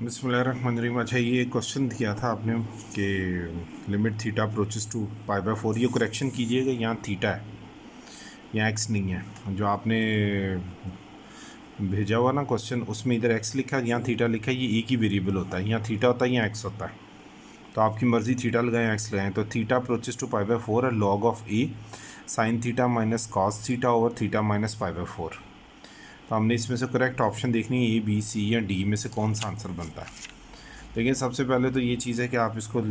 बिस्मिल्लाहिर्रहमानिर्रहीम। अच्छा, ये क्वेश्चन दिया था आपने कि limit theta approaches to pi by 4। ये करेक्शन कीजिएगा, यहाँ थीटा है, यहाँ एक्स नहीं है। जो आपने भेजा हुआ ना क्वेश्चन, उसमें इधर एक्स लिखा है, यहाँ थीटा लिखा है। ये एक ही वेरिएबल होता है, यहाँ थीटा होता है, यहाँ एक्स होता है। तो आपकी मर्ज़ी, थीटा लगाएं एक्स लगाएं। तो theta approaches to pi by 4 है log of a sine theta minus cos theta over theta minus pi by 4। तो हमने इसमें से करेक्ट ऑप्शन देखनी है, ए बी सी या डी में से कौन सा आंसर बनता है। लेकिन सबसे पहले तो ये चीज़ है कि आप इसको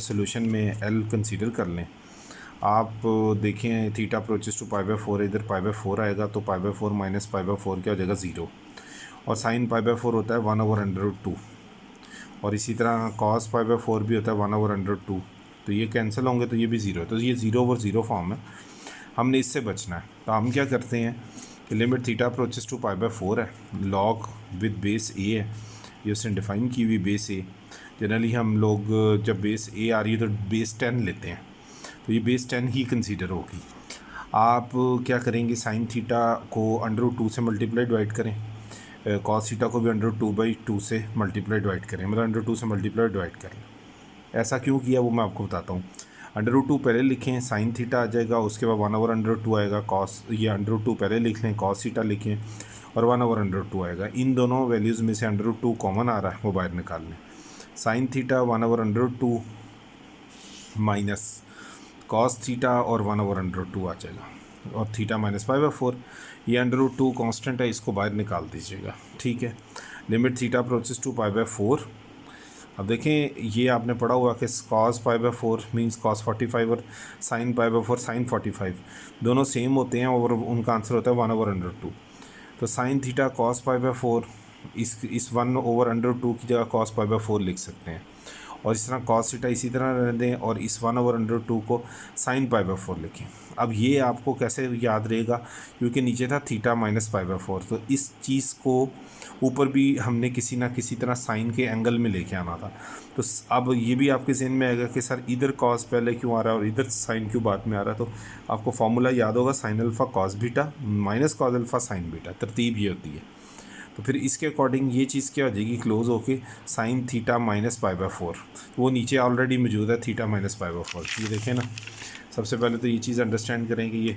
सोल्यूशन में एल कंसीडर कर लें। आप देखें theta approaches to pi by 4, इधर पाई बाय 4 आएगा, तो pi by 4 minus pi by 4 क्या हो जाएगा, 0। और साइन पाई बाय 4 होता है 1/√2, और इसी तरह कॉस पाई बाय 4 भी होता है 1/√2। तो ये कैंसिल होंगे तो ये भी 0 है, तो ये 0/0 फॉर्म है। हमने इससे बचना है। तो हम क्या करते हैं कि limit theta approaches to pi by 4 है, लॉग विद बेस ए है, ये उसने डिफ़ाइन की हुई बेस ए। जनरली हम लोग जब बेस ए आ रही है तो बेस 10 लेते हैं, तो ये बेस 10 ही कंसीडर होगी। आप क्या करेंगे, साइन थीटा को √2 से मल्टीप्लाई डिवाइड करें, कॉस थीटा को भी √2/2 से मल्टीप्लाई डिवाइड करें, मतलब √2 से मल्टीप्लाई डिवाइड करें। ऐसा क्यों किया वो मैं आपको बताता हूँ। √2 पहले लिखें, साइन थीटा आ जाएगा, उसके बाद 1/√2 आएगा, कॉस, ये √2 पहले लिख लें, कॉस थीटा लिखें, और 1/√2 आएगा। इन दोनों वैल्यूज़ में से √2 कॉमन आ रहा है, वो बाहर निकाल लें। Sine theta 1/√2 minus cos theta और 1/√2 आ जाएगा, और थीटा माइनस पाई बाय 4। ये √2 कांस्टेंट है, इसको बाहर निकाल दीजिएगा। ठीक है, limit theta approaches to pi by 4। अब देखें, ये आपने पढ़ा हुआ कि cos pi by 4 means cos 45, और साइन पाई बाय 4 साइन 45, दोनों सेम होते हैं, और उनका आंसर होता है 1/√2। तो sine theta cos pi by 4, इस 1/√2 की जगह कॉस पाई बाय 4 लिख सकते हैं, और इस तरह कॉस थीटा इसी तरह रहने दें, और इस 1/√2 को साइन पाई बाय 4 लिखें। अब ये आपको कैसे याद रहेगा, क्योंकि नीचे था थीटा माइनस पाई बाय 4, तो इस चीज़ को ऊपर भी हमने किसी ना किसी तरह साइन के एंगल में लेके आना था। तो अब ये भी आपके जहन में आएगा कि सर इधर कॉस पहले क्यों आ रहा है और इधर साइन क्यों बाद में आ रहा है। तो आपको फार्मूला याद होगा, sign alpha cos beta minus cos alpha sine beta, तरतीब ये होती है। तो फिर इसके अकॉर्डिंग ये चीज़ क्या हो जाएगी, क्लोज होके sign theta minus pi by 4, वो नीचे ऑलरेडी मौजूद है, थीटा माइनस पाई बाय 4। ये देखें ना, सबसे पहले तो ये चीज़ अंडरस्टैंड करें कि ये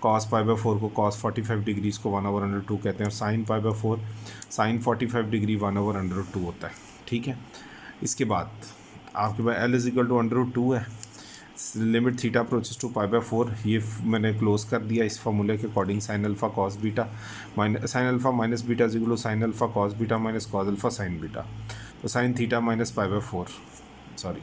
कॉस पाई बाय 4 को कॉस 45 डिग्री इसको 1/√2 कहते हैं, और sine pi by 4 sine 45 degree 1/√2 होता है। ठीक है, इसके बाद आपके पास L इज इक्वल टू √2 है, limit theta approaches to pi by 4, ये मैंने क्लोज कर दिया इस फार्मूले के according. Sine alpha cos beta minus sine alpha minus beta is equal to sine alpha cos beta minus cos alpha sine beta. तो sine theta minus pi by 4, sorry,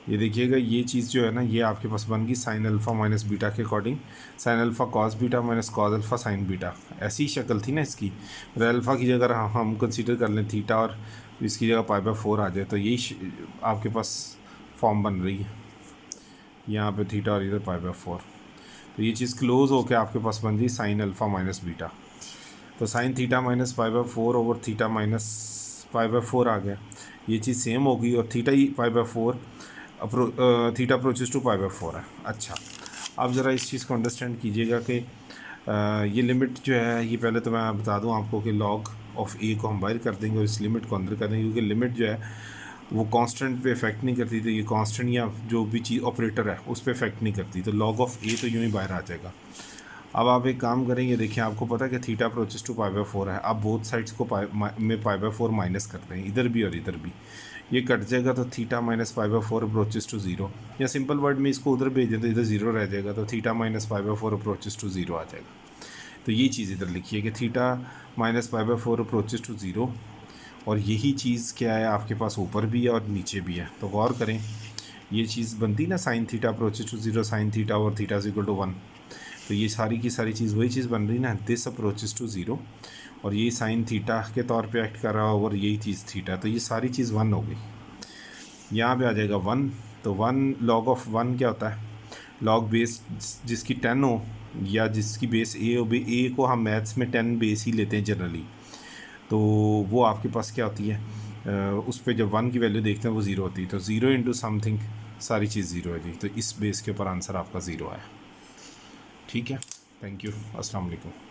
ये देखिएगा, ये चीज़ जो है ना, ये आपके पास बन गई साइन अल्फ़ा माइनस बीटा के according, sine alpha cos beta minus cos alpha sine beta. ऐसी शक्ल थी ना इसकी, मतलब अल्फ़ा की जगह हम कंसीडर कर लें थीटा, और इसकी जगह पाई बाय 4 आ जाए, तो यही आपके पास फॉर्म बन रही है, यहाँ पे थीटा और इधर पाई बाय 4। तो ये चीज़ क्लोज होकर आपके पास बन गई साइन अल्फ़ा माइनस बीटा। तो sine theta minus pi by 4 over theta minus pi by 4 आ गया, ये चीज़ सेम होगी, और थीटा ही pi by 4 theta approaches to pi by 4 है। अच्छा, अब ज़रा इस चीज़ को अंडरस्टैंड कीजिएगा कि ये लिमिट जो है, ये पहले तो मैं बता दूं आपको कि लॉग ऑफ ए को हम बाहर कर देंगे और इस लिमिट को अंदर कर देंगे, क्योंकि लिमिट जो है वो कांस्टेंट पे इफेक्ट नहीं करती, तो ये कांस्टेंट या जो भी चीज़ ऑपरेटर है उस पर इफेक्ट नहीं करती, तो लॉग ऑफ ए तो यूँ ही बाहर आ जाएगा। अब आप एक काम करेंगे, देखिए आपको पता है कि theta approaches to pi by 4 है, आप बोथ साइड्स को पाई बाय 4 माइनस करते हैं, इधर भी और इधर भी, ये कट जाएगा, तो theta minus pi by 4 approaches to 0, या सिंपल वर्ड में इसको उधर भेज दें तो इधर 0 रह जाएगा, तो theta minus pi by 4 approaches to 0 आ जाएगा। तो ये चीज़ इधर लिखिए कि theta minus pi by 4 approaches to 0, और यही चीज़ क्या है आपके पास ऊपर भी है और नीचे भी है। तो गौर करें, ये चीज़ बनती ना sine theta approaches to 0 sine theta और थीटा इज इक्वल टू 1, तो ये सारी की सारी चीज़ वही चीज़ बन रही ना, दिस अप्रोचेस टू 0, और ये साइन थीटा के तौर पे एक्ट कर रहा हो, और यही चीज़ थीटा, तो ये सारी चीज़ 1 हो गई, यहाँ पे आ जाएगा 1। तो 1 लॉग ऑफ 1 क्या होता है, लॉग बेस जिसकी 10 हो या जिसकी बेस ए हो, ए को हम मैथ्स में 10 बेस ही लेते हैं जनरली, तो वो आपके पास क्या होती है, उस पर जब 1 की वैल्यू देखते हैं वो 0 होती है, तो 0 इंटू समथिंग सारी चीज़ 0 है जी, तो इस बेस के ऊपर आंसर आपका 0 आया। ठीक है, थैंक यू, अस्सलाम वालेकुम।